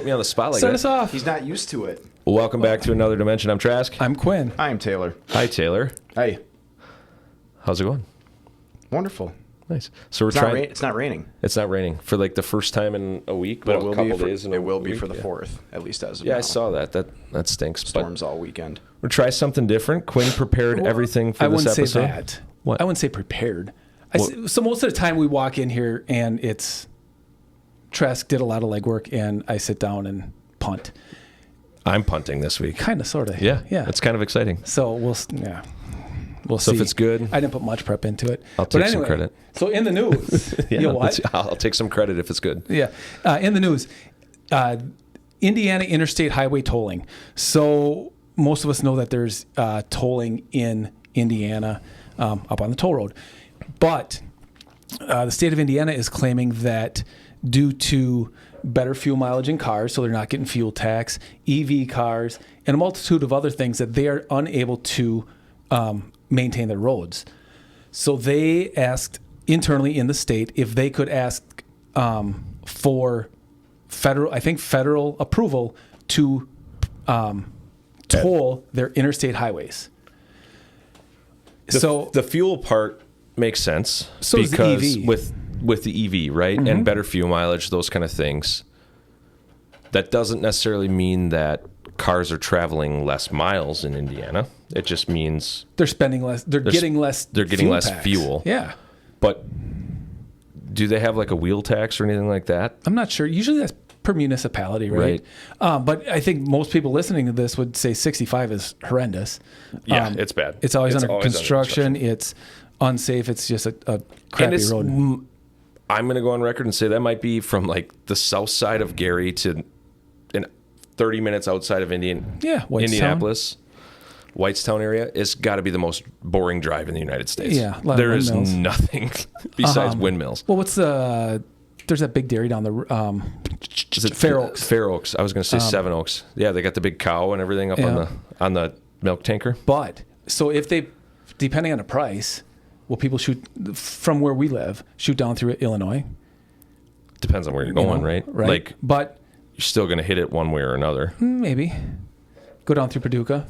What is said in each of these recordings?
me on the spot like Set that. us off. He's not used to it. Welcome back to Another Dimension. I'm Trask. I'm Gwynne. I'm Taylor. Hi, Taylor. Hey. How's it going? Wonderful. Nice. So we're It's trying. it's not raining. It's not raining for like the first time in a week, but a couple days. It will be for the 4th, at least as of Yeah, now. I saw that. That stinks. Storms all weekend. We'll try something different. Quinn prepared everything for I this wouldn't episode. say that. What? I wouldn't say prepared. So most of the time we walk in here and it's Trask did a lot of legwork and I sit down and punt. I'm punting this week. Kind of, sort of. Yeah, Yeah. it's kind of exciting. So we'll see. So if it's good, I didn't put much prep into it. I'll take some credit. So in the news, Yeah, you know what? I'll take some credit if it's good. Yeah. In the news, Indiana interstate highway tolling. So most of us know that there's tolling in Indiana up on the toll road. But the state of Indiana is claiming that due to better fuel mileage in cars, so they're not getting fuel tax, EV cars, and a multitude of other things, that they are unable to maintain their roads. So they asked internally in the state if they could ask for federal approval to toll their interstate highways. The fuel part makes sense. So does the because EV. with the EV, right? Mm-hmm. And better fuel mileage, those kind of things. That doesn't necessarily mean that cars are traveling less miles in Indiana. It just means They're spending less. They're getting less. They're getting fuel less tax. fuel. Yeah, But do they have like a wheel tax or anything like that? I'm not sure. Usually that's per municipality, right? But I think most people listening to this would say 65 is horrendous. Yeah, it's bad. It's always under always construction. It's unsafe. It's just a crappy road. I'm going to go on record and say that might be from like the south side of Gary to 30 minutes outside of Whitestown. Indianapolis. Whitestown area has got to be the most boring drive in the United States. Yeah, a lot of there is windmills. nothing besides windmills. Well, what's the? There's that big dairy down the Is it Fair Oaks. Fair Oaks. I was going to say Seven Oaks. Yeah, they got the big cow and everything up on the milk tanker. But so if they, depending on the price, will people shoot from where we live? Shoot down through Illinois? Depends on where you're going, right? Right. Like, but you're still going to hit it one way or another. maybe go down through Paducah.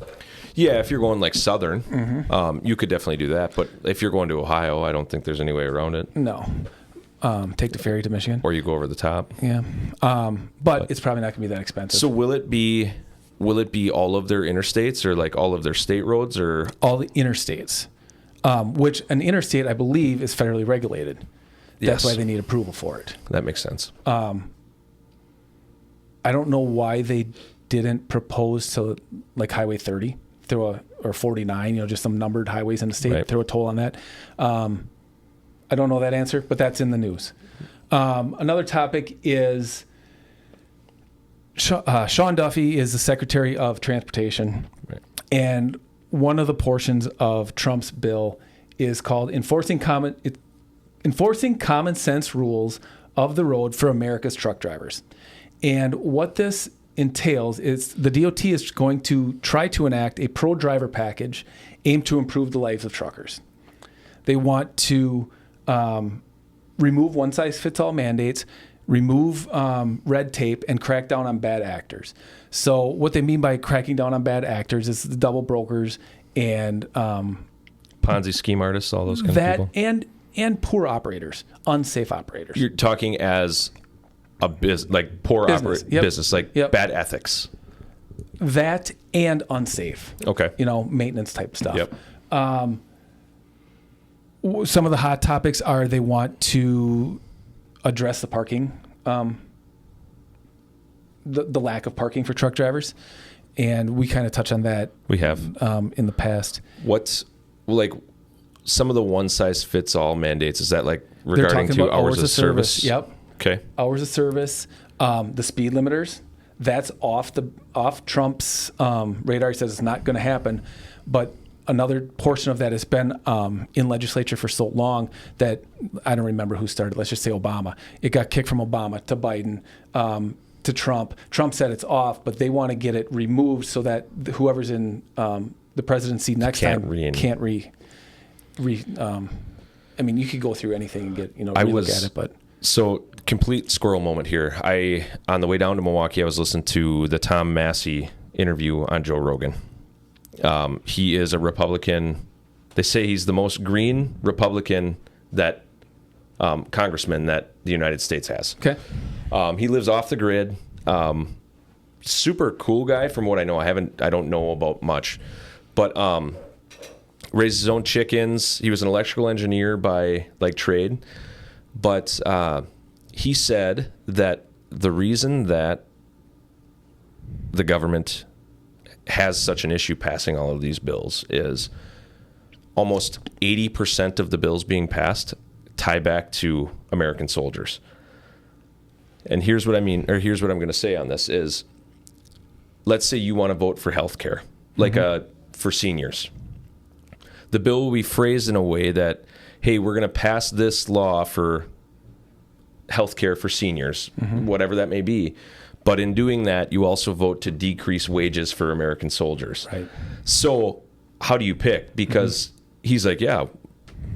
Yeah, if you're going like southern, Mm-hmm. you could definitely do that. But if you're going to Ohio, I don't think there's any way around it. No. Take the ferry to Michigan. Or you go over the top. Yeah. But it's probably not going to be that expensive. So will it be all of their interstates or like all of their state roads or all the interstates, which an interstate, I believe, is federally regulated. That's Yes. why they need approval for it. that makes sense. I don't know why they didn't propose to like Highway 30 or 49, just some numbered highways in the state, Right. throw a toll on that. I don't know that answer, but that's in the news. Another topic is Sean Duffy is the Secretary of Transportation. Right. And one of the portions of Trump's bill is called enforcing common sense rules of the road for America's truck drivers. And what this entails is the DOT is going to try to enact a pro-driver package aimed to improve the lives of truckers. They want to remove one-size-fits-all mandates, remove red tape, and crack down on bad actors. So what they mean by cracking down on bad actors is the double brokers and Ponzi scheme artists, all those kind of people. and poor operators, unsafe operators. You're talking as a business, like poor Business, yep. business, like Yep. bad ethics. That and unsafe. Okay. Maintenance type stuff. Yep. Some of the hot topics are they want to address the parking, the lack of parking for truck drivers, and we kind of touch on that. We have. In the past. What's like some of the one size fits all mandates? Is that like They're regarding talking to about hours of service? Yep. Okay. Hours of service, the speed limiters. That's off Trump's radar. He says it's not going to happen, but another portion of that has been in legislature for so long that I don't remember who started. Let's just say Obama. It got kicked from Obama to Biden to Trump. Trump said it's off, but they want to get it removed so that whoever's in the presidency next time can't I mean, you could go through anything and get look at it, but So, complete squirrel moment here. On the way down to Milwaukee, I was listening to the Tom Massey interview on Joe Rogan. He is a Republican. They say he's the most green Republican that congressman that the United States has. Okay. He lives off the grid. Super cool guy from what I know. I don't know about much, but raises his own chickens. He was an electrical engineer by trade, but he said that the reason that the government has such an issue passing all of these bills is almost 80% of the bills being passed tie back to American soldiers. And here's what I mean, or here's what I'm going to say on this is, let's say you want to vote for health care, for seniors. The bill will be phrased in a way that, hey, we're going to pass this law for health care for seniors, whatever that may be. But in doing that, you also vote to decrease wages for American soldiers. Right. So how do you pick? Because he's like, yeah,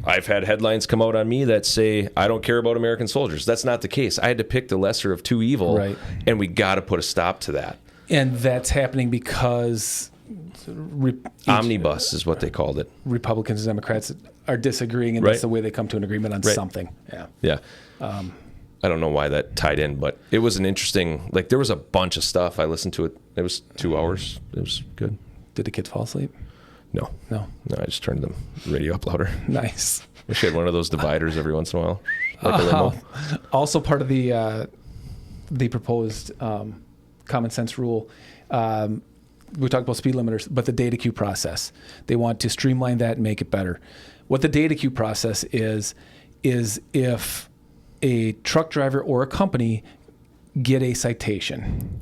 I've had headlines come out on me that say, I don't care about American soldiers. That's not the case. I had to pick the lesser of two evil, Right. and we got to put a stop to that. And that's happening because Omnibus is what they called it. Republicans and Democrats are disagreeing, and Right. that's the way they come to an agreement on Right. something. Yeah. Yeah. I don't know why that tied in, but it was an interesting, there was a bunch of stuff. I listened to it. It was 2 hours. It was good. Did the kids fall asleep? No, No. I just turned the radio up louder. Nice. Wish I had one of those dividers every once in a while. Like a limo. Also part of the proposed common sense rule, we talked about speed limiters, but the DataQ process. They want to streamline that and make it better. What the DataQ process is if a truck driver or a company get a citation,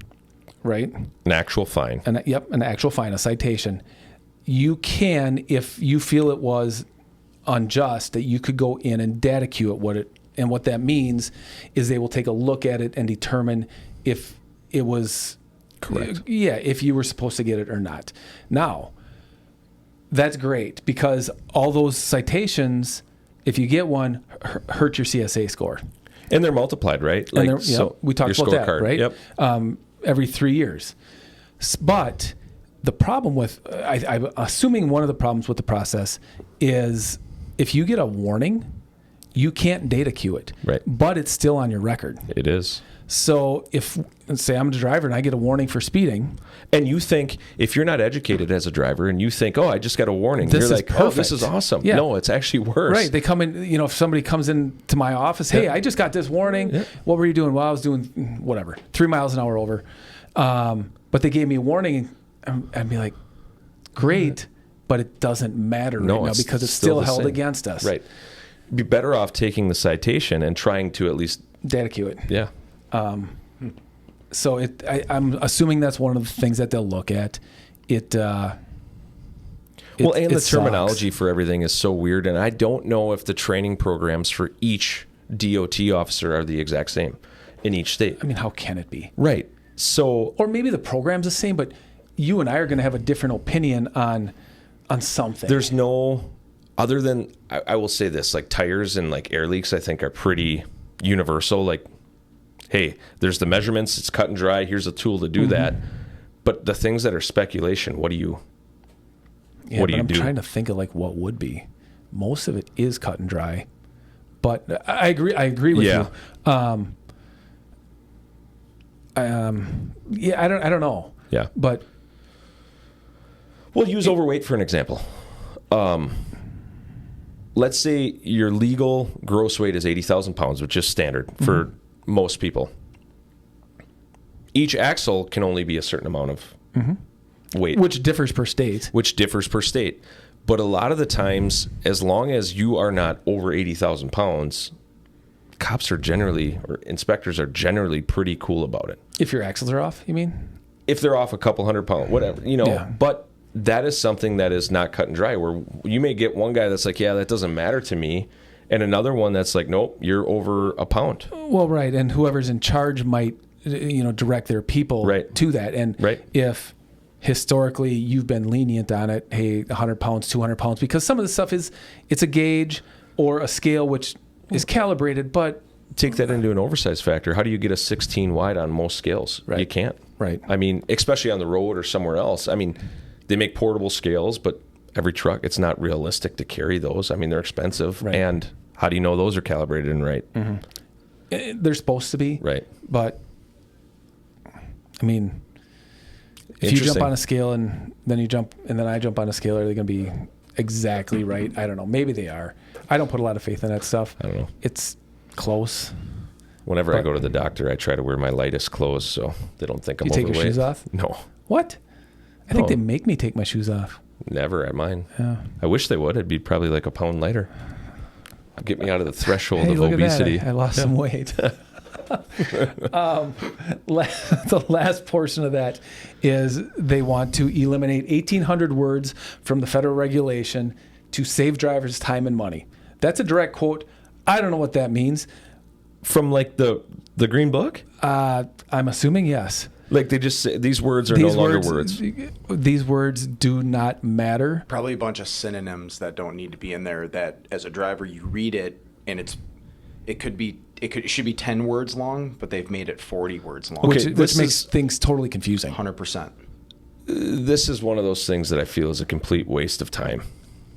right? An actual fine. An actual fine, a citation. You can, if you feel it was unjust, that you could go in and DataQ it. And what that means is they will take a look at it and determine if it was correct. Yeah, if you were supposed to get it or not. Now, that's great because all those citations, if you get one, hurt your CSA score. And they're multiplied, right? We talked about that, scorecard. right? Yep. Every 3 years. But the problem with, I'm assuming one of the problems with the process is if you get a warning, you can't DataQ it. Right. But it's still on your record. It is. So if, say I'm a driver and I get a warning for speeding. And you think, if you're not educated as a driver and you think, oh, I just got a warning. This you're is like, perfect. oh, this is awesome. Yeah. No, it's actually worse. Right. They come in, if somebody comes into my office, hey, I just got this warning. Yeah. What were you doing? Well, I was doing whatever, 3 miles an hour over. But they gave me a warning. I'd be like, great, but it doesn't matter right now because it's still held against us. Right. Be better off taking the citation and trying to at least DataQ it. Yeah. So I'm assuming that's one of the things that they'll look at. The terminology for everything is so weird, and I don't know if the training programs for each DOT officer are the exact same in each state. I mean, how can it be? Right. So, or maybe the program's the same, but you and I are going to have a different opinion on something. There's no other than I will say this, like tires and like air leaks, I think are pretty universal. Like, hey, there's the measurements, it's cut and dry, here's a tool to do that. But the things that are speculation, what do you do? I'm trying to think of like what would be. Most of it is cut and dry. But I agree with you. I don't know. Yeah. But we'll use overweight for an example. Let's say your legal gross weight is 80,000 pounds, which is standard for most people. Each axle can only be a certain amount of weight. Which differs per state. But a lot of the times, as long as you are not over 80,000 pounds, cops are generally, or inspectors are generally pretty cool about it. If your axles are off, you mean? If they're off a couple 100 pounds, whatever, But that is something that is not cut and dry, where you may get one guy that's like, yeah, that doesn't matter to me. And another one that's like, nope, you're over a pound. Well, right. And whoever's in charge might, direct their people to that. And if historically you've been lenient on it, hey, 100 pounds, 200 pounds, because some of the stuff it's a gauge or a scale which is calibrated, but take that into an oversize factor. How do you get a 16 wide on most scales? Right. You can't. Right. I mean, especially on the road or somewhere else. I mean, they make portable scales, but every truck, it's not realistic to carry those. I mean, they're expensive. Right. And how do you know those are calibrated and right? They're supposed to be. Right. But, I mean, if you jump on a scale and then I jump on a scale, are they going to be exactly right? I don't know. Maybe they are. I don't put a lot of faith in that stuff. I don't know. It's close. Whenever I go to the doctor, I try to wear my lightest clothes so they don't think I'm You take overweight. your shoes off? No. What? I think No. they make me take my shoes off. Never at mine. Yeah. I wish they would. It'd be probably like a pound lighter. Get me out of the threshold Hey, of look obesity. at that. I lost some weight. The last portion of that is they want to eliminate 1,800 words from the federal regulation to save drivers time and money. That's a direct quote. I don't know what that means. From like the Green Book? I'm assuming yes. Like they just say these words are no longer words. These words do not matter. Probably a bunch of synonyms that don't need to be in there that as a driver you read it and it should be 10 words long, but they've made it 40 words long. Okay, Which makes things totally confusing. 100%. This is one of those things that I feel is a complete waste of time.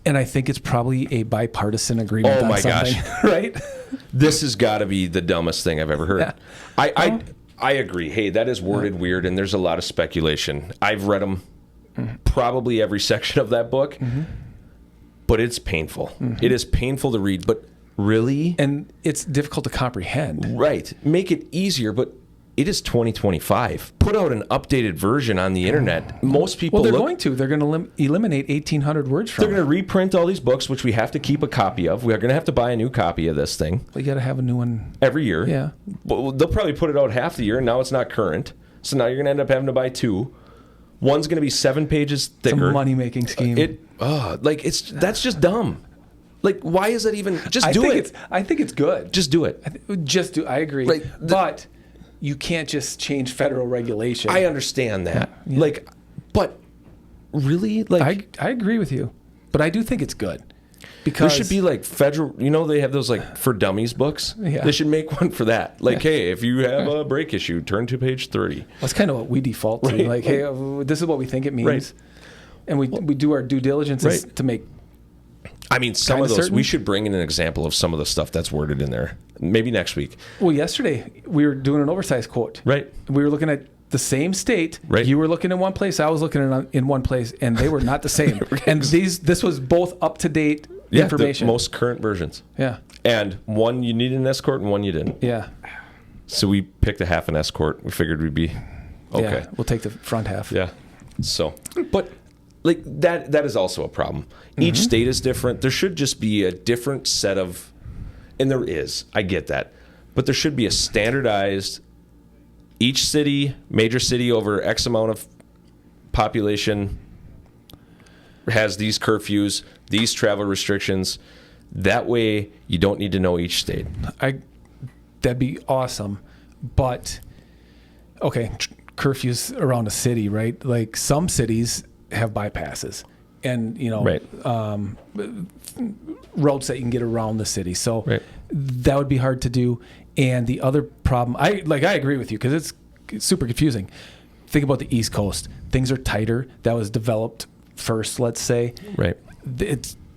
And I think it's probably a bipartisan agreement Oh on my something, gosh. right? This has got to be the dumbest thing I've ever heard. Yeah. I agree. Hey, that is worded weird, and there's a lot of speculation. I've read them, probably every section of that book, but it's painful. It is painful to read, but really? And it's difficult to comprehend. Right. Make it easier, but it is 2025. Put out an updated version on the internet. Most people Well, they're going to eliminate 1,800 words from They're going to reprint all these books, which we have to keep a copy of. We are going to have to buy a new copy of this thing You got to have a new one. every year. Yeah. But they'll probably put it out half the year, and now it's not current. So now you're going to end up having to buy two. One's going to be 7 pages thicker. It's a money-making scheme. That's just dumb. Like, why is that even? Just do it. I think it's good. Just do it. I agree. Like, but you can't just change federal regulation. I understand that. Yeah. Like, but really, like, I agree with you, but I do think it's good there because should be like federal. They have those like for dummies books. Yeah. They should make one for that. Like, hey, if you have a brake issue, turn to page 30. that's kind of what we default to. Right. Like, hey, this is what we think it means, Right. and we do our due diligence Right. to make. I mean, some Kinda of those, certain? we should bring in an example of some of the stuff that's worded in there. Maybe next week. Well, yesterday we were doing an oversized quote. Right. We were looking at the same state. Right. You were looking in one place. I was looking in one place, and they were not the same. And this was both up to date information. The most current versions. Yeah. And one you needed an escort and one you didn't. Yeah. So we picked a half an escort. We figured we'd be okay. Yeah. We'll take the front half. Yeah. So, but like that is also a problem. Each state is different. There should just be a different set of, and there is. I get that, but there should be a standardized. Each city, major city over X amount of population has these curfews, these travel restrictions. That way, you don't need to know each state. That'd be awesome, but okay, curfews around a city, right? Like some cities have bypasses, and Right. roads that you can get around the city. So Right. that would be hard to do. And the other problem, I agree with you because it's super confusing. Think about the East Coast; things are tighter. That was developed first, let's say. Right.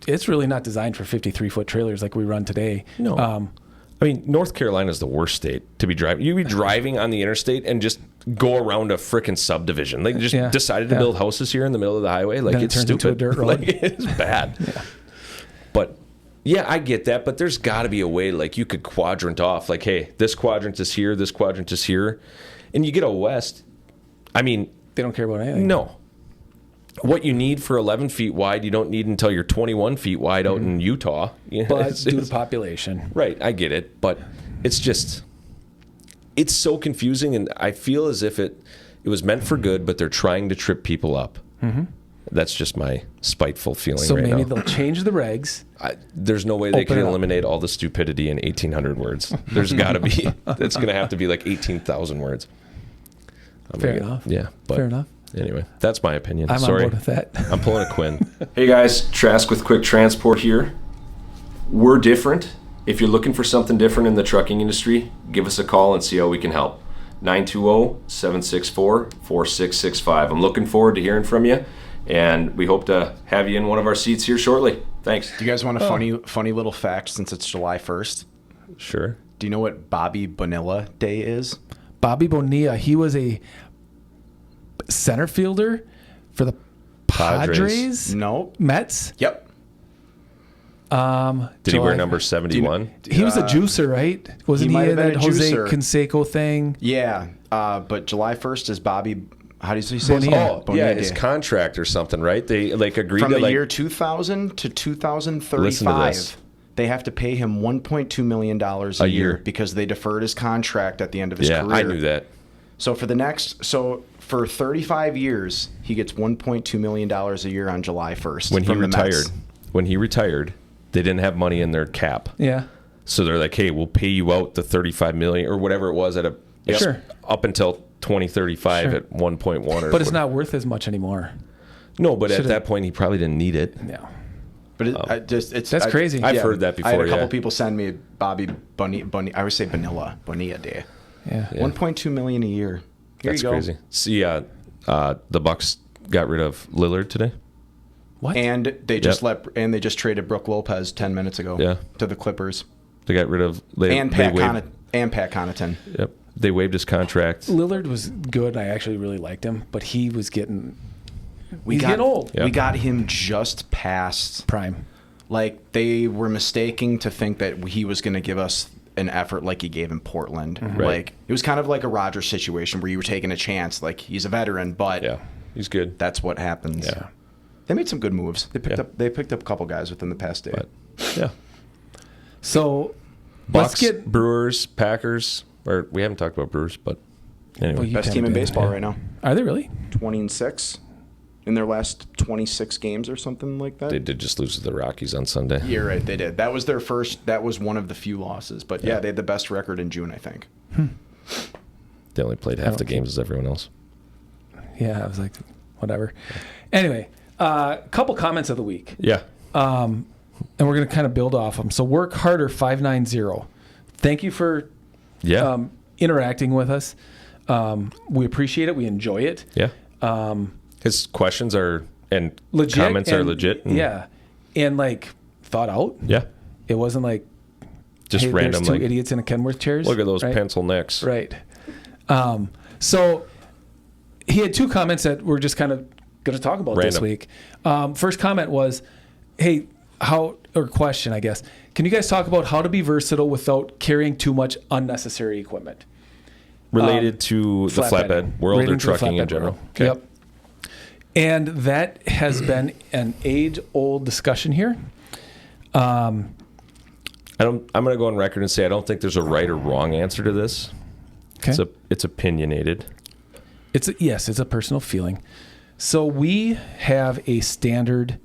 It's really not designed for 53-foot trailers like we run today. No. I mean, North Carolina is the worst state to be driving. You'd be driving on the interstate and just go around a frickin' subdivision. Like, just decided to build houses here in the middle of the highway. Like, Then it it's turns stupid. into a dirt road. Like, it's bad. But, yeah, I get that. But there's got to be a way, like, you could quadrant off. Like, hey, this quadrant is here, this quadrant is here. And you get out west. I mean, They don't care about anything. no. What you need for 11 feet wide, you don't need until you're 21 feet wide out in Utah. You know, But due to population. Right, I get it, but it's so confusing, and I feel as if it was meant for good, but they're trying to trip people up. That's just my spiteful feeling So right maybe now. they'll change the regs. There's no way they Open can it up. eliminate all the stupidity in 1,800 words. There's got to be. It's going to have to be like 18,000 words. Fair enough. Yeah, but Fair enough. anyway, that's my opinion. I'm Sorry. on board with that. I'm pulling a Quinn. Hey guys, Trask with Quick Transport here. We're different. If you're looking for something different in the trucking industry, give us a call and see how we can help. 920-764-4665. I'm looking forward to hearing from you, and we hope to have you in one of our seats here shortly. Thanks. Do you guys want a funny little fact since it's July 1st? Sure. Do you know what Bobby Bonilla Day is? Bobby Bonilla, he was a center fielder for the Padres? No. Mets? Yep. Did he wear number 71? He was a juicer, right? Wasn't he might have in been that a Jose juicer. Canseco thing? Yeah. But July 1st is Bobby. How does he say his Bonilla. name? Yeah, his contract or something, right? They agreed From to the year 2000 to 2035. this. They have to pay him $1.2 million a year because they deferred his contract at the end of his career. I knew that. So for 35 years, he gets $1.2 million a year on July 1st. When he retired, they didn't have money in their cap. Yeah. So they're like, hey, we'll pay you out the $35 million or whatever it was up until 2035 at 1.1 But it's not worth as much anymore. No, but at that point he probably didn't need it. Yeah. But that's crazy. I've heard that before. I had a couple people send me Bobby Bunny. I always say Bonilla Day. Yeah. $1.2 million a year. That's crazy. See, the Bucks got rid of Lillard today. What? And they just traded Brooke Lopez 10 minutes ago to the Clippers. They got rid of Pat Connaughton. Yep. They waived his contract. Lillard was good. I actually really liked him, but he was getting getting old. We got him just past Prime. Like, they were mistaking to think that he was going to give us an effort like he gave in Portland. Mm-hmm. Right. Like, it was kind of like a Rodgers situation where you were taking a chance. Like, he's a veteran, but he's good. That's what happens. Yeah. They made some good moves. They picked up a couple guys within the past day. Yeah. So Bucks, Brewers, Packers. Or we haven't talked about Brewers, but anyway. Best team in baseball right now. Are they really? 20-6 in their last 26 games or something like that. They did just lose to the Rockies on Sunday. You're right, they did. That was their first. That was one of the few losses. But they had the best record in June, I think. They only played half the games as everyone else. Yeah, I was like, whatever. Anyway, couple comments of the week. Yeah. And we're going to kind of build off them. So Work Harder 590. Thank you for interacting with us. We appreciate it. We enjoy it. Yeah. His questions and legit comments are legit. And like thought out. Yeah. It wasn't like just random. There's two idiots in a Kenworth chairs. Look at those pencil necks. Right. So he had two comments that we're just kind of going to talk about this week. First comment was, hey, question, I guess. Can you guys talk about how to be versatile without carrying too much unnecessary equipment? Related to the flatbed world or trucking in general. Okay. Yep. And that has been an age-old discussion here. I'm going to go on record and say I don't think there's a right or wrong answer to this. Okay. It's opinionated. It's a personal feeling. So we have a standard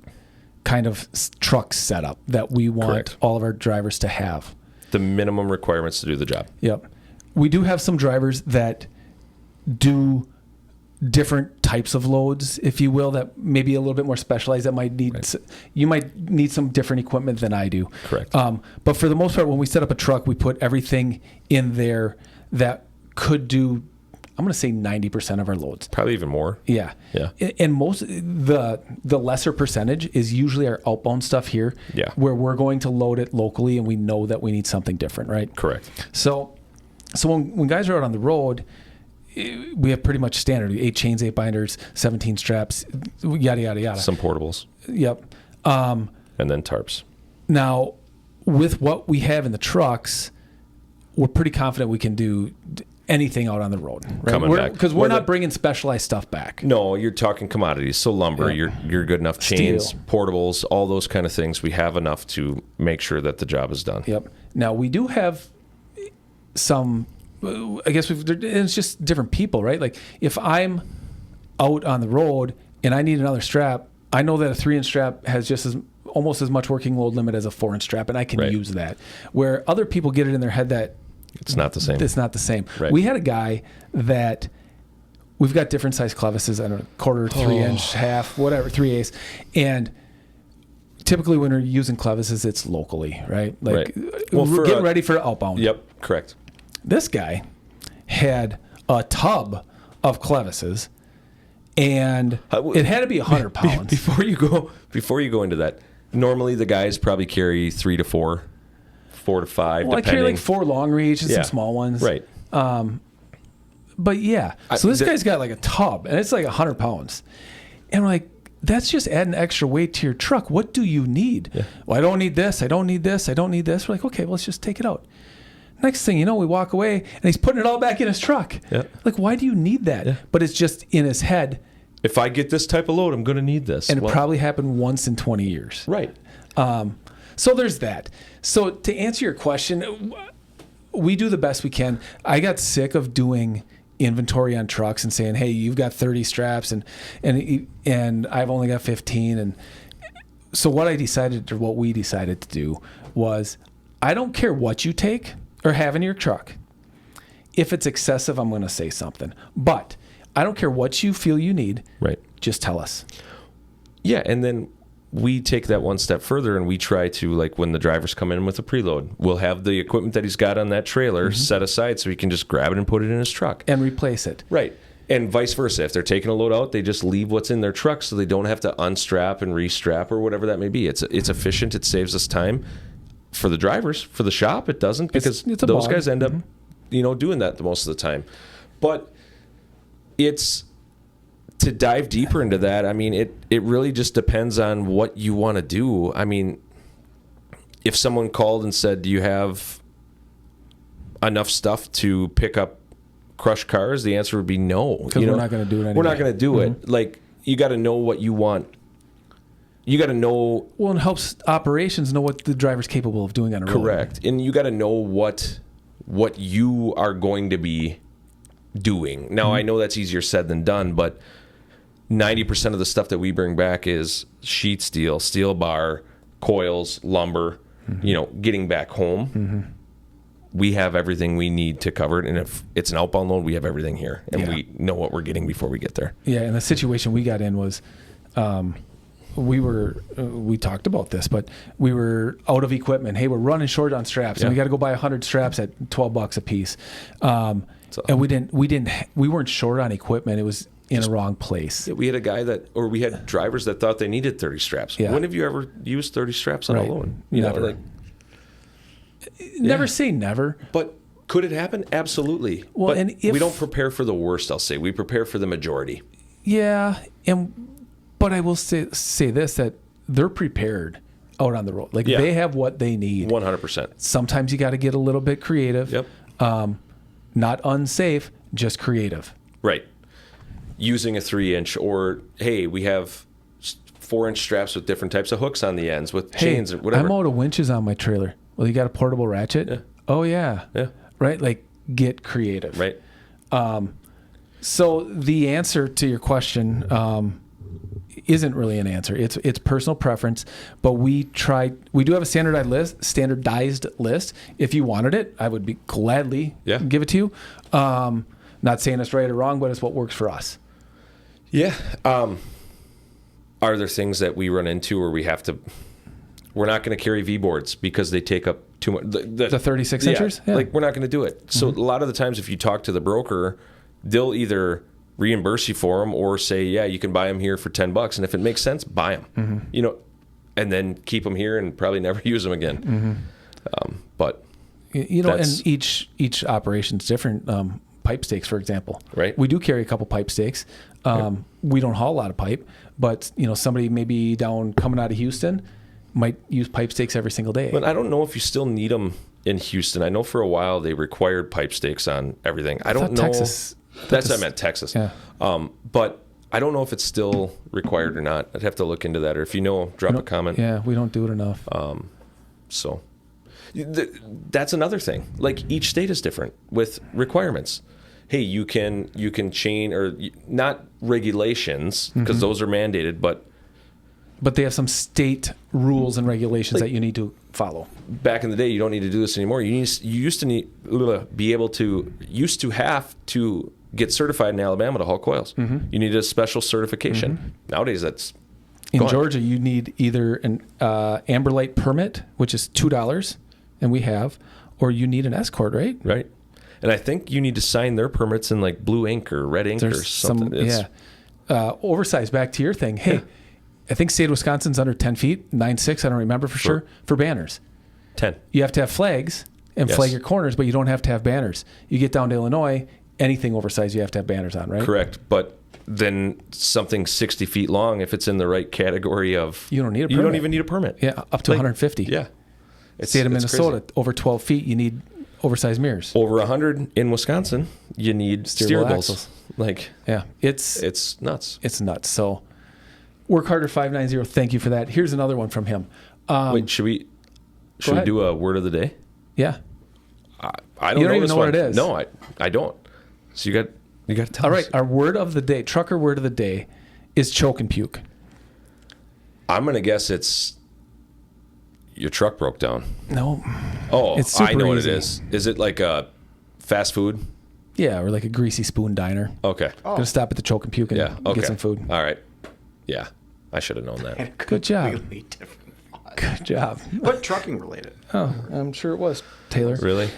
kind of truck setup that we want all of our drivers to have. The minimum requirements to do the job. Yep. We do have some drivers that do different types of loads, if you will, that may be a little bit more specialized, that might need you might need some different equipment than I do. Correct. But for the most part, when we set up a truck, we put everything in there that could do, I'm going to say 90% of our loads. Probably even more. Yeah. Yeah. And most the lesser percentage is usually our outbound stuff here, where we're going to load it locally and we know that we need something different, right? Correct. So when guys are out on the road, we have pretty much standard 8 chains, 8 binders, 17 straps, yada yada yada. Some portables. Yep. And then tarps. Now, with what we have in the trucks, we're pretty confident we can do anything out on the road, right? Because we're not bringing specialized stuff back. No, you're talking commodities. So lumber, you're good enough. Chains, Steel. portables, all those kind of things. We have enough to make sure that the job is done. Yep. Now we do have some. I guess it's just different people, right? Like if I'm out on the road and I need another strap, I know that a 3-inch strap has almost as much working load limit as a 4-inch strap, and I can use that. Where other people get it in their head that it's not the same. It's not the same. Right. We had a guy that we've got different size clevises, I don't know, quarter, 3-inch, half, whatever, 3/8, and typically when we're using clevises, it's locally, right? Like, Well, we're getting ready for outbound. Yep, correct. This guy had a tub of clevises, and it had to be 100 pounds. Before you go into that, normally the guys probably carry 3 to 4 to 5, Well, depending. I carry like 4 long reach and some small ones. Right. But yeah, so this guy's got like a tub, and it's like 100 pounds. And we're like, that's just adding extra weight to your truck. What do you need? Yeah. Well, I don't need this. I don't need this. I don't need this. We're like, okay, well, let's just take it out. Next thing you know, we walk away, and he's putting it all back in his truck. Yeah. Like, why do you need that? Yeah. But it's just in his head. If I get this type of load, I'm going to need this. And it probably happened once in 20 years. Right. So there's that. So to answer your question, we do the best we can. I got sick of doing inventory on trucks and saying, hey, you've got 30 straps and I've only got 15. And so what we decided to do was, I don't care what you take or have in your truck. If it's excessive, I'm going to say something. But I don't care what you feel you need. Right. Just tell us. Yeah, and then we take that one step further, and we try to, like, when the drivers come in with a preload, we'll have the equipment that he's got on that trailer set aside so he can just grab it and put it in his truck. And replace it. Right. And vice versa. If they're taking a load out, they just leave what's in their truck so they don't have to unstrap and restrap or whatever that may be. It's efficient. It saves us time. For the drivers, for the shop, it doesn't, because it's those guys end up, doing that the most of the time. But it's... to dive deeper into that, I mean, it really just depends on what you want to do. I mean, if someone called and said, do you have enough stuff to pick up crushed cars? The answer would be no. Because we're not going to do it anyway. We're not going to do it. Like, you got to know what you want. You got to know... Well, it helps operations know what the driver's capable of doing on a road. Correct. And you got to know what you are going to be doing. Now, I know that's easier said than done, but 90% of the stuff that we bring back is sheet steel, steel bar, coils, lumber, getting back home. We have everything we need to cover it. And if it's an outbound load, we have everything here. And we know what we're getting before we get there. Yeah, and the situation we got in was we talked about this, but we were out of equipment. Hey, we're running short on straps, and we got to go buy 100 straps at $12 a piece. And we weren't short on equipment. It was in the wrong place. Yeah, we had a guy we had drivers that thought they needed 30 straps. Yeah. When have you ever used 30 straps on a load? Never. Never say never. But could it happen? Absolutely. Well, but and if, we don't prepare for the worst, I'll say. We prepare for the majority. Yeah, but I will say this, that they're prepared out on the road. Like, they have what they need. 100%. Sometimes you got to get a little bit creative. Yep. Not unsafe, just creative. Right. Using a 3-inch, or, hey, we have 4-inch straps with different types of hooks on the ends with chains or whatever. I'm out of winches on my trailer. Well, you got a portable ratchet? Yeah. Oh, yeah. Yeah. Right? Like, get creative. Right. So the answer to your question isn't really an answer. It's personal preference, but we do have a standardized list. If you wanted it, I would be gladly give it to you. Not saying it's right or wrong, but it's what works for us. Yeah. Are there things that we run into where we're not going to carry V-boards because they take up too much? The 36 inches? Yeah. Like, we're not going to do it. So a lot of the times if you talk to the broker, they'll either reimburse you for them or say, yeah, you can buy them here for $10. And if it makes sense, buy them, and then keep them here and probably never use them again. But and each operation's different. Pipe stakes, for example. Right. We do carry a couple pipe stakes. We don't haul a lot of pipe, but somebody maybe coming out of Houston might use pipe stakes every single day. But I don't know if you still need them in Houston. I know for a while they required pipe stakes on everything. I don't know. Texas. I meant Texas. Yeah. But I don't know if it's still required or not. I'd have to look into that. Or if you know, drop a comment. Yeah, we don't do it enough. So that's another thing. Like, each state is different with requirements. Hey, you can chain, or not regulations, because those are mandated, but they have some state rules and regulations that you need to follow. Back in the day, you don't need to do this anymore. You used to have to get certified in Alabama to haul coils. You needed a special certification. Nowadays, that's In Georgia, you need either an Amber Light permit, which is $2, and we have, or you need an escort, right? Right. And I think you need to sign their permits in like blue ink or red ink or something. Oversized, back to your thing. Hey, I think state of Wisconsin's under 10 feet, 9.6, I don't remember for sure, for banners. 10. You have to have flags and flag your corners, but you don't have to have banners. You get down to Illinois, anything oversized, you have to have banners on, right? Correct. But then something 60 feet long, if it's in the right category of... You don't need a permit. You don't even need a permit. Yeah, up to 150. Yeah. State of Minnesota, over 12 feet, you need oversized mirrors. Over 100 in Wisconsin, you need steerables. It's nuts. It's nuts. So, Work Harder 590. Thank you for that. Here's another one from him. Wait, should we do a word of the day? Yeah. I don't you don't know even this know one. what it is. No, I don't. So you got to tell All us. right, our word of the day, trucker word of the day, is choke and puke. I'm gonna guess it's your truck broke down. No. Oh, It's super I know what easy. it is. Is it like a fast food? Yeah, or like a greasy spoon diner. Okay. Gonna stop at the choke and puke and get some food. All right. Yeah, I should have known that. Good job. Completely different thought. Good job. But trucking related. Oh, I'm sure it was, Taylor. Really?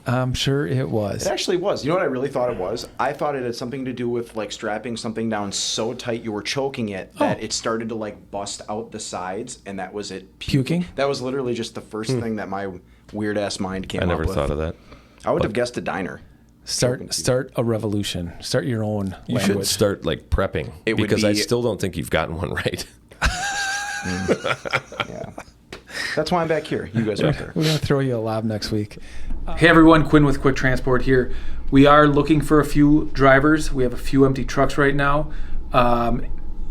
I'm sure it was. It actually was. You know what I really thought it was? I thought it had something to do with like strapping something down so tight you were choking it that it started to like bust out the sides, and that was it. Puking? That was literally just the first thing that my weird ass mind came I up never with. thought of that. I would have guessed a diner. Start a revolution. Start your own You language. should start like prepping It would because I be- still don't think you've gotten one right. Yeah. That's why I'm back here. You guys are up there. We're going to throw you a lob next week. Hey everyone, Gwynne with Quick Transport here. We are looking for a few drivers. We have a few empty trucks right now.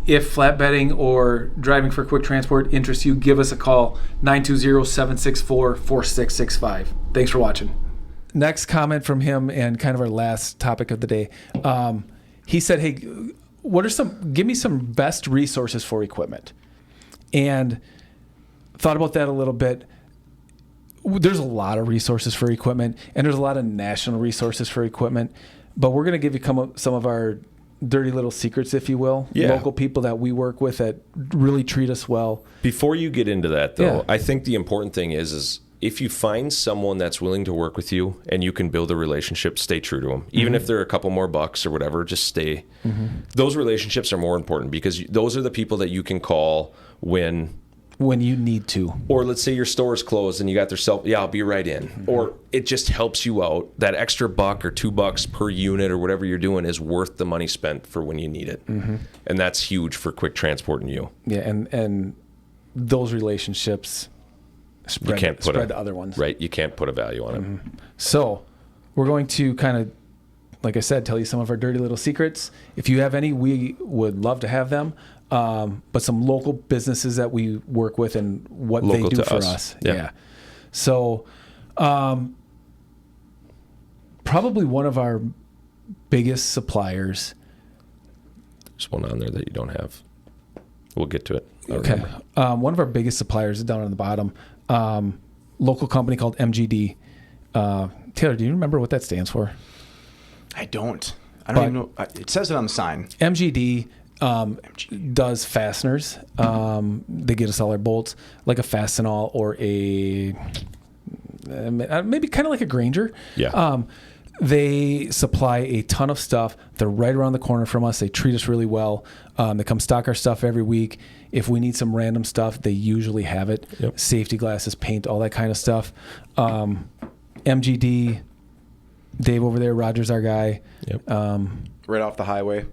If flatbedding or driving for Quick Transport interests you, give us a call, 920-764-4665. Thanks for watching. Next comment from him, and kind of our last topic of the day. He said, hey, give me some best resources for equipment. And thought about that a little bit. There's a lot of resources for equipment, and there's a lot of national resources for equipment. But we're going to give you some of our dirty little secrets, if you will. Yeah. Local people that we work with that really treat us well. Before you get into that, though, Yeah. I think the important thing is if you find someone that's willing to work with you and you can build a relationship, stay true to them. Even if they're a couple more bucks or whatever, just stay. Those relationships are more important because those are the people that you can call when you need to. Or let's say your store's closed and you got I'll be right in. Or it just helps you out. That extra $1 or $2 per unit or whatever you're doing is worth the money spent for when you need it. And that's huge for Quick Transport and you. Yeah, and those relationships spread to other ones. Right, you can't put a value on it. So we're going to kind of, like I said, tell you some of our dirty little secrets. If you have any, we would love to have them. But some local businesses that we work with and what Local they do to for us. us. Yeah. Yeah. So probably one of our biggest suppliers. There's one on there that you don't have. We'll get to it. Okay. One of our biggest suppliers is down on the bottom. Local company called MGD. Taylor, do you remember what that stands for? I don't even know. It says it on the sign. MGD does fasteners. They get us all our bolts, like a Fastenal or a maybe kind of like a Granger. Yeah. They supply a ton of stuff. They're right around the corner from us. They treat us really well. They come stock our stuff every week. If we need some random stuff, they usually have it. Yep. Safety glasses, paint, all that kind of stuff. MGD, Dave over there, Roger's our guy. Yep. Right off the highway.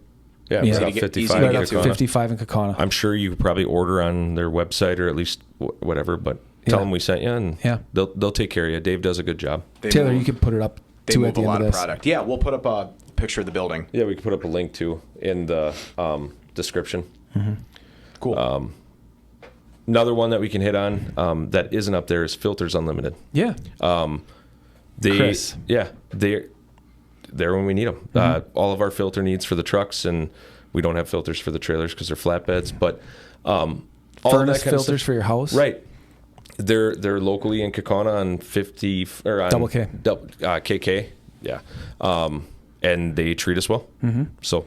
Yeah, Yeah. right off Easy to get 55. Right to up get to. 55 in Kaukauna. I'm sure you could probably order on their website or at least whatever, but tell them we sent you and they'll take care of you. Dave does a good job. Taylor, you can put it up They too move at the a end lot of of this. product. Yeah, we'll put up a picture of the building. Yeah, we could put up a link too in the description. Cool. Another one that we can hit on that isn't up there is Filters Unlimited. Yeah. Chris. Yeah, they're there when we need them. All of our filter needs for the trucks, and we don't have filters for the trailers because they're flatbeds. But all of Furnace that kind of filters stuff- for your house. right? They're locally in Kaukauna on 50 or on Double K. KK. Yeah, and they treat us well. So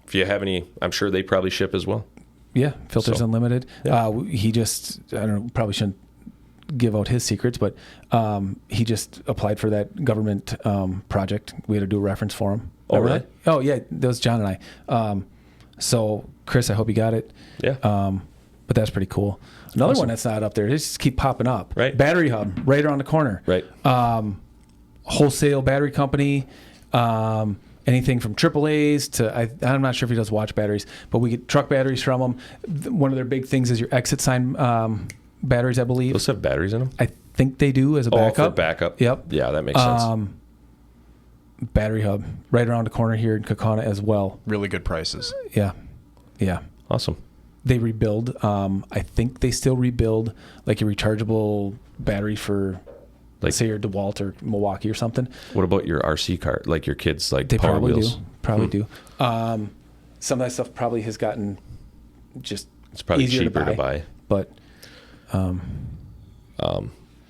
if you have any, I'm sure they probably ship as well. Yeah, Filters So, Unlimited. yeah. He just, I don't know, probably shouldn't give out his secrets, but he just applied for that government project. We had to do a reference for him. Oh, Remember really? that? Oh, yeah, that was John and I. So, Chris, I hope you got it. Yeah. But that's pretty cool. Another Awesome. one that's not up there, they just keep popping up. Right. Battery Hub, right around the corner. Right. Wholesale battery company. Anything from AAAs to, I'm not sure if he does watch batteries, but we get truck batteries from them. One of their big things is your exit sign batteries, I believe. Those have batteries in them? I think they do as a backup. Oh, for backup. Yep. Yeah, that makes sense. Battery Hub, right around the corner here in Kaukauna as well. Really good prices. Yeah. Yeah. Awesome. They rebuild. I think they still rebuild like a rechargeable battery for, let's say, your DeWalt or Milwaukee or something. What about your RC car? Like your kids, like They Power probably Wheels? do. Probably do. Some of that stuff probably has gotten just It's probably easier cheaper to buy. But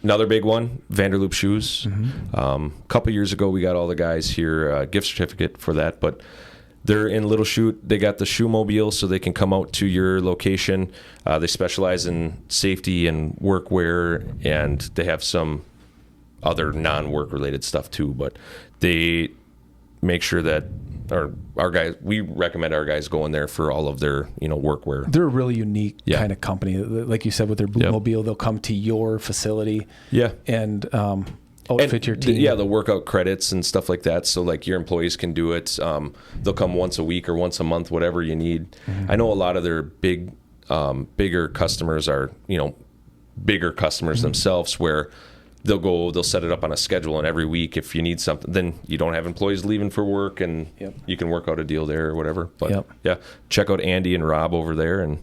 Another big one, Vanderloop shoes. Mm-hmm. Couple years ago, we got all the guys here a gift certificate for that, but they're in Little Chute. They got the shoe mobile, so they can come out to your location. They specialize in safety and workwear, and they have some other non-work related stuff too. But they make sure that our guys, we recommend our guys go in there for all of their workwear. they're a really unique Yeah. kind of company. Like you said, with their boot Yep. mobile, they'll come to your facility Yeah. and outfit your team. Yeah, the workout credits and stuff like that. So like your employees can do it. They'll come once a week or once a month, whatever you need. I know a lot of their bigger customers are, bigger customers themselves, where they'll set it up on a schedule, and every week if you need something, then you don't have employees leaving for work, and Yep. you can work out a deal there or whatever. But Yep. yeah, check out Andy and Rob over there, and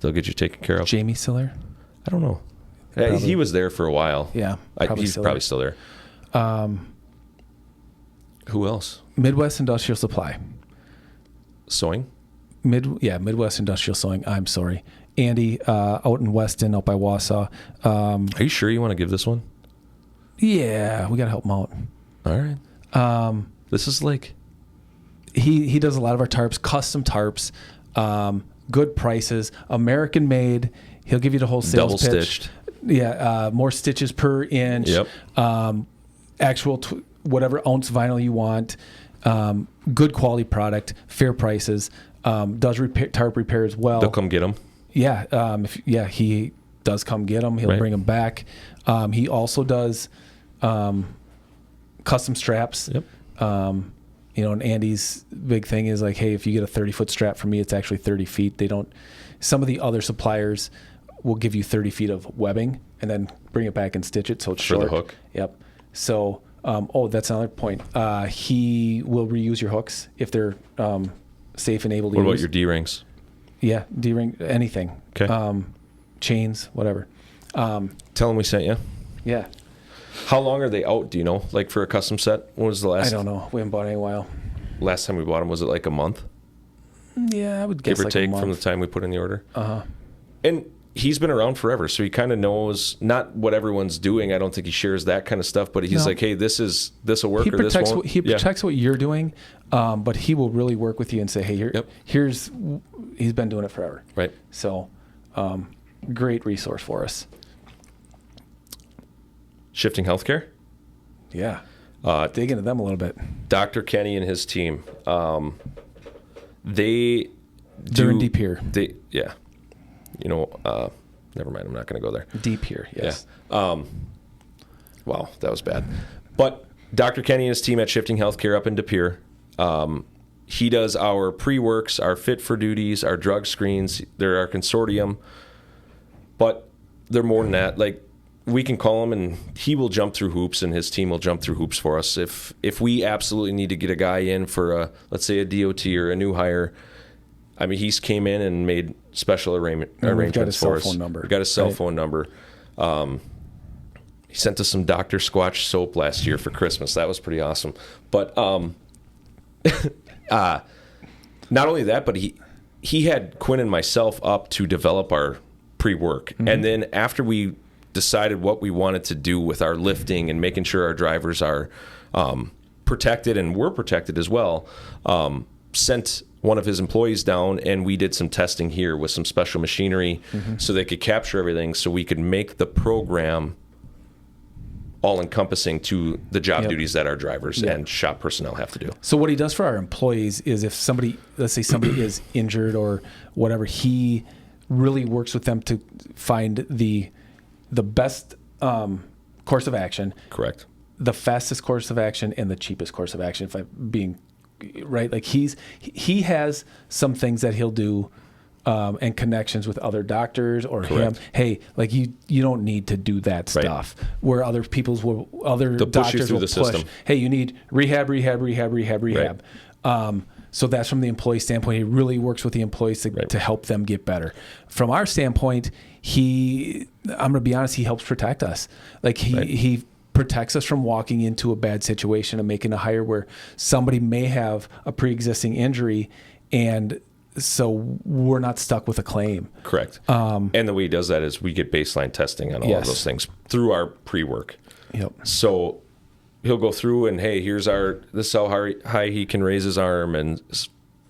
they'll get you taken care of. Jamie Siller. I don't know. Probably. He was there for a while. Yeah, He's probably still there. Who else? Midwest Industrial Supply. Sewing? Midwest Industrial Sewing. I'm sorry. Andy, out in Weston, out by Wausau. Are you sure you want to give this one? Yeah, we got to help him out. All right. This is like... He does a lot of our tarps, custom tarps, good prices, American made. He'll give you the whole sales Double pitch. stitched. Yeah, more stitches per inch. Yep. Actual whatever ounce vinyl you want. Good quality product, fair prices. Does tarp repair as well. They'll come get them. Yeah, he does come get them. He'll Right. bring them back. He also does custom straps. Yep. And Andy's big thing is like, hey, if you get a 30-foot strap from me, it's actually 30 feet. They don't. Some of the other suppliers will give you 30 feet of webbing and then bring it back and stitch it so it's For the short. hook. Yep. So, that's another point. He will reuse your hooks if they're safe and able to What use. about your D-rings? Yeah, D-ring, anything. Okay. Chains, whatever. Tell them we sent you. Yeah. How long are they out, do you know? Like for a custom set? When was the I last don't know. We haven't bought any in a while. last time we bought them? Was it like a month? Yeah, I would guess Give or like take a month. from the time we put in the order? Uh-huh. And he's been around forever, so he kind of knows not what everyone's doing. I don't think he shares that kind of stuff, but he's No. like, hey, this will work He or this protects won't. he Yeah. protects what you're doing, but he will really work with you and say, hey, Yep. here's he's been doing it forever. Right. So, great resource for us. Shifting Healthcare? Yeah. Dig into them a little bit. Dr. Kenny and his team. They're in Deep here. Yeah. Never mind. I'm not going to go there. Deep here, yes. Yeah. Wow, that was bad. But Dr. Kenny and his team at Shifting Healthcare up in De Pere, he does our pre-works, our fit for duties, our drug screens. They're our consortium. But they're more than that. Like, we can call him and he will jump through hoops, and his team will jump through hoops for us. If we absolutely need to get a guy in for let's say a DOT or a new hire, I mean, he's came in and made special arrangements for us. We've got his cell phone number. We got his cell phone number. He sent us some Dr. Squatch soap last year for Christmas. That was pretty awesome. But not only that, but he had Gwynne and myself up to develop our pre-work. Mm-hmm. And then after we decided what we wanted to do with our lifting and making sure our drivers are protected and we're protected as well, sent one of his employees down, and we did some testing here with some special machinery so they could capture everything, so we could make the program all-encompassing to the job duties that our drivers and shop personnel have to do. So what he does for our employees is if somebody, let's say somebody is injured or whatever, he really works with them to find the best course of action. Correct. The fastest course of action and the cheapest course of action, if I'm being right. Like he has some things that he'll do and connections with other doctors or Correct. him. Hey, like you don't need to do that stuff. Where other doctors will push you through the push. system. Hey, you need rehab. So that's from the employee standpoint. He really works with the employees to help them get better. From our standpoint, I'm going to be honest, he helps protect us. Like he protects us from walking into a bad situation and making a hire where somebody may have a pre-existing injury, and so we're not stuck with a claim. Correct. And the way he does that is we get baseline testing on all of those things through our pre-work. Yep. So he'll go through and, hey, this is how high he can raise his arm and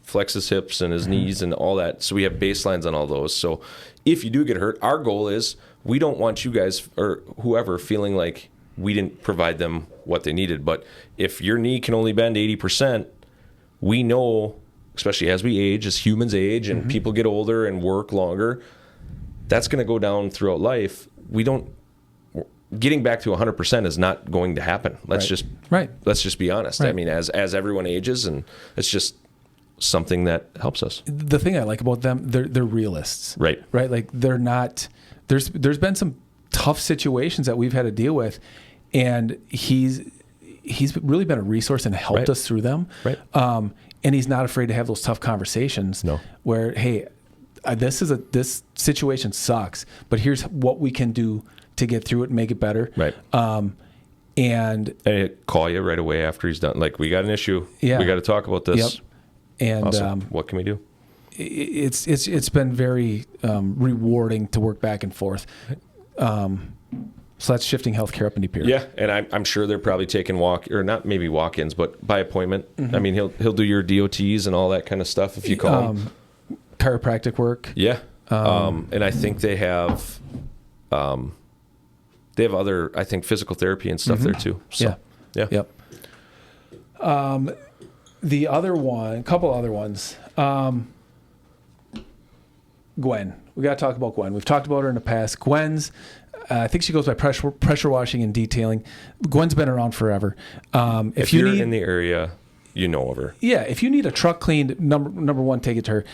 flex his hips and his knees and all that. So we have baselines on all those. So if you do get hurt, our goal is we don't want you guys or whoever feeling like we didn't provide them what they needed. But if your knee can only bend 80%, we know, especially as we age, as humans age and people get older and work longer, that's going to go down throughout life. Getting back to 100% is not going to happen. Let's just be honest. Right. I mean, as everyone ages, and it's just something that helps us. The thing I like about them, they're realists. Right. Like they're not. There's been some tough situations that we've had to deal with, and he's really been a resource and helped us through them. Right. And he's not afraid to have those tough conversations. No. Where, hey, this situation sucks, but here's what we can do to get through it and make it better. Right. And he'll call you right away after he's done. Like, we got an issue. Yeah. We got to talk about this. Yep. And awesome. What can we do? It's been very rewarding to work back and forth. So that's shifting healthcare up into peer. Yeah, and I'm sure they're probably taking not walk-ins, but by appointment. I mean, he'll do your DOTs and all that kind of stuff if you call him. Chiropractic work. Yeah, and I think they have other, I think, physical therapy and stuff there too. So, yeah. Yep. The other one, a couple other ones. Gwynne. We got to talk about Gwynne. We've talked about her in the past. Gwens, I think she goes by pressure washing and detailing. Gwynne's been around forever. If you're in the area, you know of her. Yeah. If you need a truck cleaned, number one, take it to her.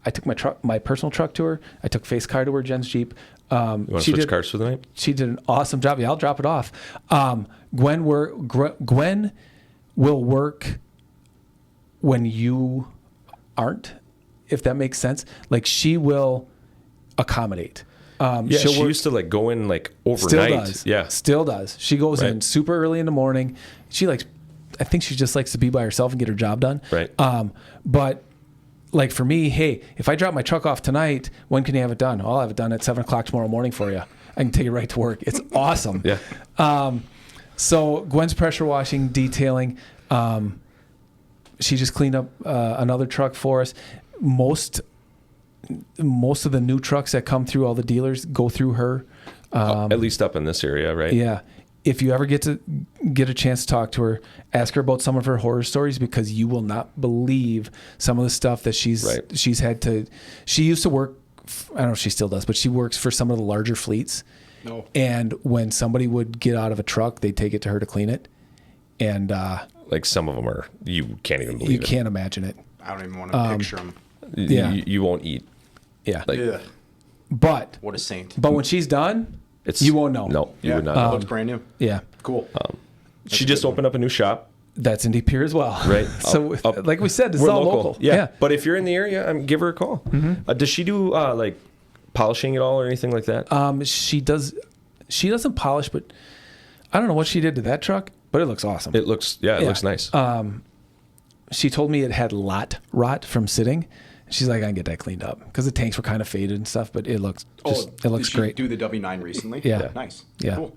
I took my personal truck to her. I took Face Car to her, Jen's Jeep. You want to switch cars for the night? She did an awesome job. Yeah, I'll drop it off. Gwynne will work when you aren't, if that makes sense. Like, she will accommodate. She used to go in overnight. Still does. Yeah, still does. She goes in super early in the morning. I think she just likes to be by herself and get her job done. Right. But for me, hey, if I drop my truck off tonight, when can you have it done? I'll have it done at 7:00 tomorrow morning for you. I can take it right to work. It's awesome. Yeah. So Gwynne's pressure washing, detailing. She just cleaned up another truck for us. Most of the new trucks that come through all the dealers go through her. At least up in this area, right? Yeah. If you ever get a chance to talk to her, ask her about some of her horror stories, because you will not believe some of the stuff that she's had to. She used to work. I don't know if she still does, but she works for some of the larger fleets. No. And when somebody would get out of a truck, they'd take it to her to clean it. And some of them are, you can't even believe it. You can't imagine it. I don't even want to picture them. Yeah. You won't eat. Yeah. Yeah. But What a saint. But when she's done, you won't know. No, you would not That know. looks brand new. Yeah. Cool. She just opened up a new shop. That's in Deep Pier as well. Right. So, like we said, this is all local. Yeah. But if you're in the area, give her a call. Mm-hmm. Does she do polishing at all or anything like that? She does. She doesn't polish, but I don't know what she did to that truck, but it looks awesome. It looks nice. She told me it had lot rot from sitting. She's like, I can get that cleaned up, because the tanks were kind of faded and stuff, but it looks did she great. do the W9 recently? Yeah. Nice. Yeah.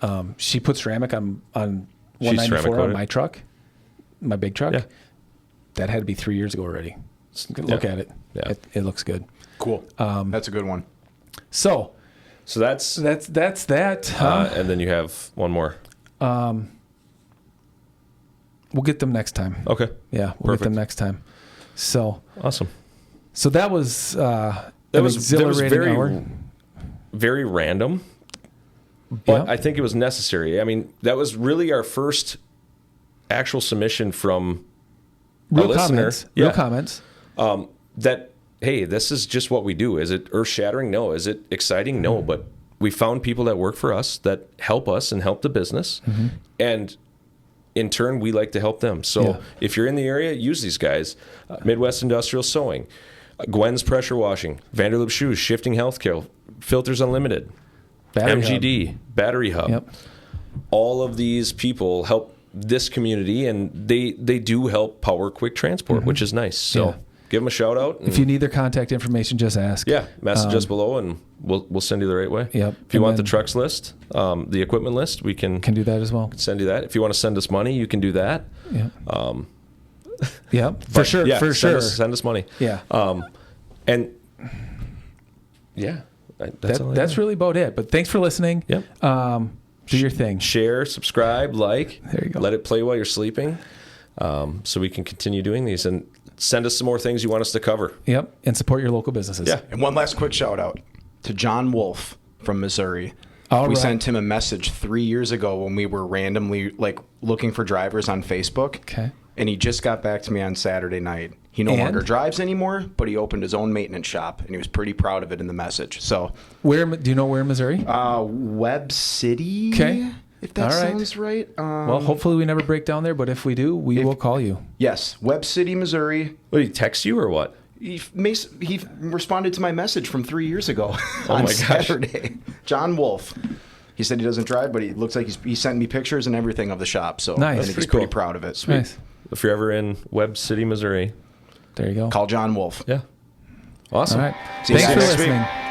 Cool. She put ceramic on 194 on my truck, my big truck. Yeah. that had to be 3 years ago already. Look at it. Yeah. It looks good. Cool. That's a good one. So that's that. and then you have one more. We'll get them next time. Okay. Yeah, we'll Perfect. get them next time. So Awesome. So that was That was exhilarating hour. very random, but Yeah. I think it was necessary. I mean, that was really our first actual submission from a Real listener. comments. Real comments. That, hey, this is just what we do. Is it earth-shattering? No. Is it exciting? No. But we found people that work for us that help us and help the business. And in turn, we like to help them. So Yeah. if you're in the area, use these guys. Midwest Industrial Sewing, Gwens Pressure Washing, Vanderloop Shoes, Shifting Healthcare, Filters Unlimited, Battery MGD, Battery Hub. Yep. All of these people help this community, and they do help power quick transport, which is nice. So Yeah. give them a shout out. If you need their contact information, just ask. Yeah, message us below, and we'll send you the right way. Yep. If you And want the then- trucks list, the equipment list, we can Can do that as well. send you that. If you want to send us money, you can do that. Yeah. Yep. For But, sure. yeah, For sure. Send us money. Yeah. And yeah, that's all I That's got. really about it. But thanks for listening. Yep. Do your thing. Share, subscribe, like. There you go. Let it play while you're sleeping, so we can continue doing these, and send us some more things you want us to cover. Yep. And support your local businesses. Yeah. And one last quick shout out to John Wolf from Missouri. All we right. sent him a message 3 years ago when we were randomly looking for drivers on Facebook. Okay. And he just got back to me on Saturday night. He no longer drives anymore, but he opened his own maintenance shop, and he was pretty proud of it in the message. So, Where do you know where in Missouri? Web City, Okay. if that All right. sounds right. Well, hopefully we never break down there, but if we do, we will call you. Yes, Web City, Missouri. What, did he text you or what? He responded to my message from 3 years ago on my gosh. Saturday. John Wolf. He said he doesn't drive, but he looks like he sent me pictures and everything of the shop. So Nice. I That's think he's pretty pretty cool. proud of it. Nice. If you're ever in Webb City, Missouri, There you go. Call John Wolf. yeah, awesome. All right. See you Thanks guys for next week. listening.